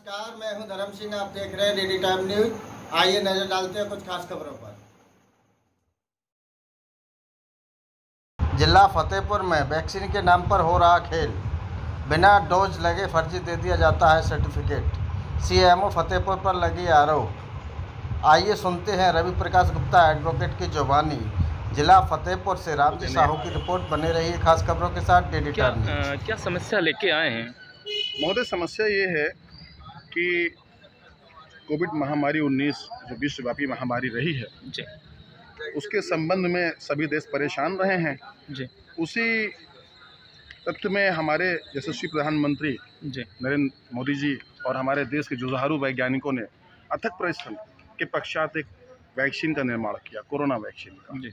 नमस्कार, मैं हूं धर्म सिंह। आप देख रहे हैं डीडी टाइम न्यूज। आइए नजर डालते हैं कुछ खास खबरों पर। जिला फतेहपुर में वैक्सीन के नाम पर हो रहा खेल। बिना डोज लगे फर्जी दे दिया जाता है सर्टिफिकेट। सीएमओ फतेहपुर पर लगी आरोप। आइए सुनते हैं रवि प्रकाश गुप्ता एडवोकेट की जुबानी। जिला फतेहपुर से रामजी साहू की रिपोर्ट। बने रही है खास खबरों के साथ डीडी टाइम न्यूज। क्या समस्या लेके आए हैं? महोदय, समस्या ये है कि कोविड महामारी 19 जो विश्वव्यापी महामारी रही है जी, उसके संबंध में सभी देश परेशान रहे हैं जी, उसी तथ्य में हमारे यशस्वी प्रधानमंत्री जी, नरेंद्र मोदी जी और हमारे देश के जुझारू वैज्ञानिकों ने अथक परिश्रम के पश्चात एक वैक्सीन का निर्माण किया, कोरोना वैक्सीन का। जी।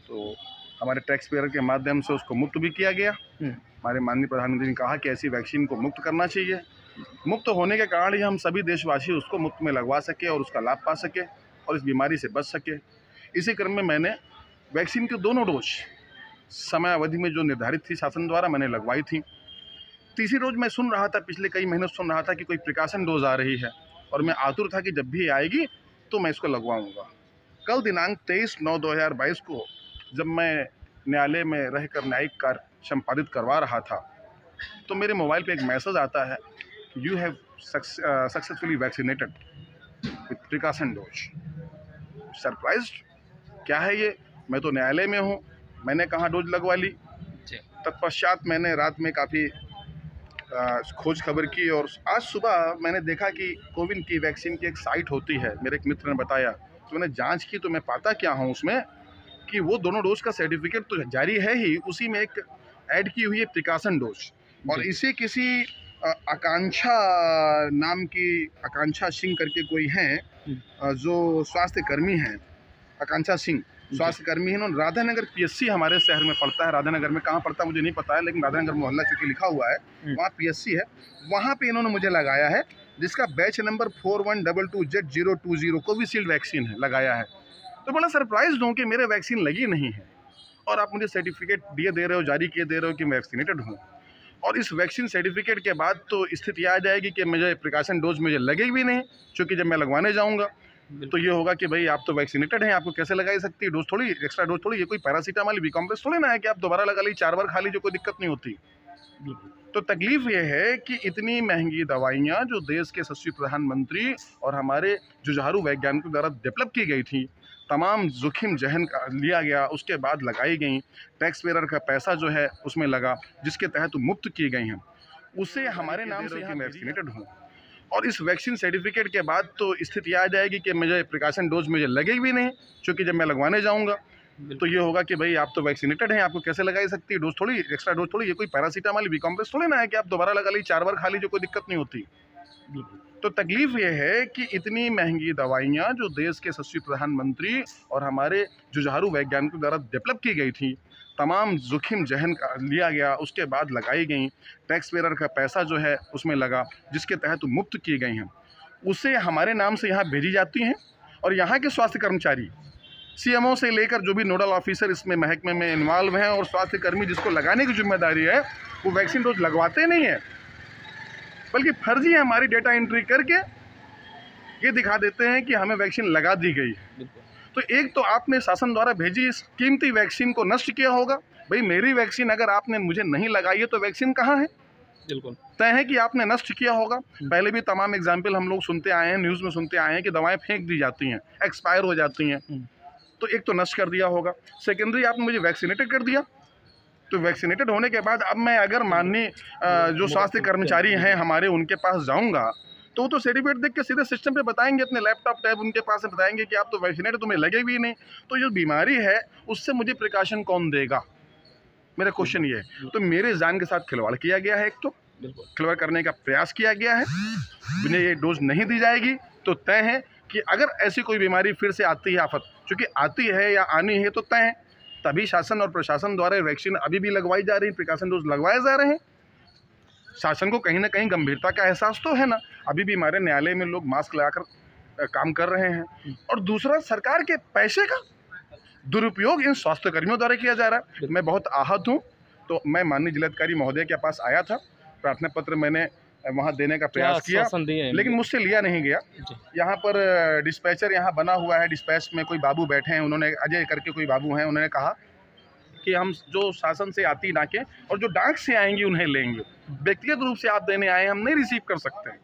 तो हमारे टैक्स पेयर के माध्यम से उसको मुक्त भी किया गया। हमारे माननीय प्रधानमंत्री ने कहा कि ऐसी वैक्सीन को मुक्त करना चाहिए। मुक्त होने के कारण ही हम सभी देशवासी उसको मुफ्त में लगवा सके और उसका लाभ पा सके और इस बीमारी से बच सके। इसी क्रम में मैंने वैक्सीन के दोनों डोज समय अवधि में जो निर्धारित थी शासन द्वारा, मैंने लगवाई थी। तीसरी डोज मैं सुन रहा था, पिछले कई महीनों सुन रहा था कि कोई प्रिकॉशन डोज आ रही है और मैं आतुर था कि जब भी आएगी तो मैं इसको लगवाऊंगा। कल दिनांक 23/9/2022 को जब मैं न्यायालय में रहकर न्यायिक कार्य संपादित करवा रहा था तो मेरे मोबाइल पे एक मैसेज आता है, you have successfully vaccinated with precaution dose. Surprised, क्या है ये? मैं तो न्यायालय में हूँ, मैंने कहाँ डोज लगवा ली। तत्पश्चात मैंने रात में काफ़ी खोज खबर की और आज सुबह मैंने देखा कि कोविन की वैक्सीन की एक साइट होती है, मेरे एक मित्र ने बताया। तो मैंने जांच की तो मैं पाता क्या हूँ उसमें कि वो दोनों डोज का सर्टिफिकेट तो जारी है ही, उसी में एक ऐड की हुई है प्रिकॉशन डोज। और इसे किसी आकांक्षा नाम की, आकांक्षा सिंह करके कोई हैं जो स्वास्थ्य कर्मी हैं, आकांक्षा सिंह स्वास्थ्य कर्मी है। उन्होंने राधानगर पीएससी हमारे शहर में पड़ता है। राधानगर में कहाँ पड़ता है मुझे नहीं पता है, लेकिन राधानगर मोहल्ला चूँकि लिखा हुआ है वहाँ पीएससी है, वहाँ पे इन्होंने मुझे लगाया है, जिसका batch number 4122Z020 Covishield vaccine है, लगाया है। तो बड़ा सरप्राइज हूँ कि मेरे वैक्सीन लगी नहीं है और आप मुझे सर्टिफिकेट दिए दे रहे हो, जारी किए दे रहे हो कि मैं वैक्सीनेटेड हूँ। और इस वैक्सीन सर्टिफिकेट के बाद तो स्थिति आ जाएगी कि मुझे प्रिकॉशन डोज मुझे लगेगी भी नहीं, क्योंकि जब मैं लगवाने जाऊँगा तो ये होगा कि भाई आप तो वैक्सीनेटेड हैं, आपको कैसे लगाई सकती है डोज? थोड़ी एक्स्ट्रा डोज थोड़ी, ये कोई पैरासीटामोल बी कॉम्प्लेक्स थोड़ी ना है कि आप दोबारा लगा ली, 4 बार खा ली, जो कोई दिक्कत नहीं होती। तो तकलीफ ये है कि इतनी महंगी दवाइयाँ जो देश के यशस्वी प्रधानमंत्री और हमारे जुझारू वैज्ञानिकों द्वारा डेवलप की गई थी, तमाम जोखिम जहन लिया गया, उसके बाद लगाई गई, टैक्स पेयर का पैसा जो है उसमें लगा, जिसके तहत मुक्त की गई हैं, उसे हमारे नाम से यहाँ वैक्सीनेटेड हूँ। और इस वैक्सीन सर्टिफिकेट के बाद तो स्थिति आ जाएगी कि मुझे प्रिकॉशन डोज मुझे लगेगी भी नहीं, क्योंकि जब मैं लगवाने जाऊँगा तो ये होगा कि भाई आप तो वैक्सीनेटेड हैं, आपको कैसे लगाई सकती है डोज? थोड़ी एक्स्ट्रा डोज थोड़ी, ये कोई पैरासीटामोल बी कॉम्प्लेक्स थोड़ी ना है कि आप दोबारा लगा ली, 4 बार खा ली, जो कोई दिक्कत नहीं होती। तो तकलीफ ये है कि इतनी महंगी दवाइयाँ जो देश के यशस्वी प्रधानमंत्री और हमारे जुझारू वैज्ञानिकों द्वारा डेवलप की गई थी, तमाम जोखिम जहन लिया गया, उसके बाद लगाई गई, टैक्स पेयर का पैसा जो है उसमें लगा, जिसके तहत मुक्त की गई हैं, उसे हमारे नाम से यहाँ भेजी जाती हैं। और यहाँ के स्वास्थ्य कर्मचारी, सीएमओ से लेकर जो भी नोडल ऑफिसर इसमें महकमे में इन्वॉल्व हैं और स्वास्थ्य कर्मी जिसको लगाने की जिम्मेदारी है, वो वैक्सीन डोज लगवाते नहीं है, बल्कि फर्जी हमारी डेटा एंट्री करके ये दिखा देते हैं कि हमें वैक्सीन लगा दी गई है। तो एक तो आपने शासन द्वारा भेजी इस कीमती वैक्सीन को नष्ट किया होगा। भाई मेरी वैक्सीन अगर आपने मुझे नहीं लगाई है तो वैक्सीन कहाँ है? बिल्कुल तय है कि आपने नष्ट किया होगा। पहले भी तमाम एग्जाम्पल हम लोग सुनते आए हैं, न्यूज़ में सुनते आए हैं कि दवाएं फेंक दी जाती हैं, एक्सपायर हो जाती हैं। तो एक तो नष्ट कर दिया होगा, सेकेंडरी आपने मुझे वैक्सीनेटेड कर दिया। तो वैक्सीनेटेड होने के बाद अब मैं अगर माननीय जो स्वास्थ्य कर्मचारी हैं हमारे, उनके पास जाऊंगा तो वो तो सर्टिफिकेट देख के सीधे सिस्टम पे बताएंगे, अपने लैपटॉप टैब उनके पास से बताएंगे कि आप तो वैक्सीनेटेड, तुम्हें लगेगी भी नहीं। तो जो बीमारी है उससे मुझे प्रिकॉशन कौन देगा? मेरा क्वेश्चन ये है। तो मेरे जान के साथ खिलवाड़ किया गया है, एक तो खिलवाड़ करने का प्रयास किया गया है। मुझे ये डोज नहीं दी जाएगी तो तय है कि अगर ऐसी कोई बीमारी फिर से आती है, आफत चूँकि आती है या आनी है तो तय है, तभी शासन और प्रशासन द्वारा वैक्सीन अभी भी लगवाई जा रही है, प्रिकॉशन डोज लगवाए जा रहे हैं। शासन को कहीं ना कहीं गंभीरता का एहसास तो है ना। अभी भी हमारे न्यायालय में लोग मास्क लगाकर काम कर रहे हैं। और दूसरा, सरकार के पैसे का दुरुपयोग इन स्वास्थ्य कर्मियों द्वारा किया जा रहा है। मैं बहुत आहत हूँ। तो मैं माननीय जिलाधिकारी महोदय के पास आया था, प्रार्थना पत्र मैंने वहाँ देने का क्या प्रयास किया, आश्वासन दिए हैं? लेकिन मुझसे लिया नहीं गया। जी। यहाँ पर डिस्पैचर यहाँ बना हुआ है, डिस्पैच में कोई बाबू बैठे हैं, उन्होंने अजय करके कोई बाबू हैं, उन्होंने कहा कि हम जो शासन से आती डाकें और जो डाक से आएंगी उन्हें लेंगे, व्यक्तिगत रूप से आप देने आए हम नहीं रिसीव कर सकते हैं।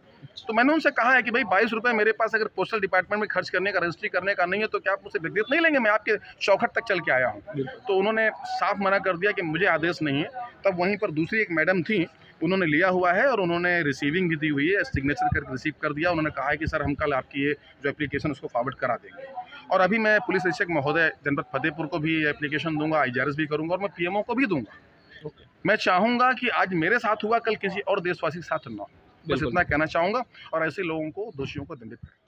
तो मैंने उनसे कहा है कि भाई 22 रुपये मेरे पास अगर पोस्टल डिपार्टमेंट में खर्च करने का, रजिस्ट्री करने का नहीं है तो क्या आप मुझसे व्यक्तिगत नहीं लेंगे? मैं आपके चौखट तक चल के आया हूँ। तो उन्होंने साफ मना कर दिया कि मुझे आदेश नहीं है। तब वहीं पर दूसरी एक मैडम थी, उन्होंने लिया हुआ है और उन्होंने रिसीविंग भी दी हुई है, सिग्नेचर करके रिसीव कर दिया। उन्होंने कहा है कि सर हम कल आपकी ये जो एप्लीकेशन उसको फॉरवर्ड करा देंगे। और अभी मैं पुलिस अधीक्षक महोदय जनपद फतेहपुर को भी एप्लीकेशन दूंगा, IGRS भी करूंगा और मैं PMO को भी दूंगा। मैं चाहूँगा कि आज मेरे साथ हुआ, कल किसी और देशवासी के साथ ना हो। बस इतना कहना चाहूँगा और ऐसे लोगों को, दोषियों को दंडित करें।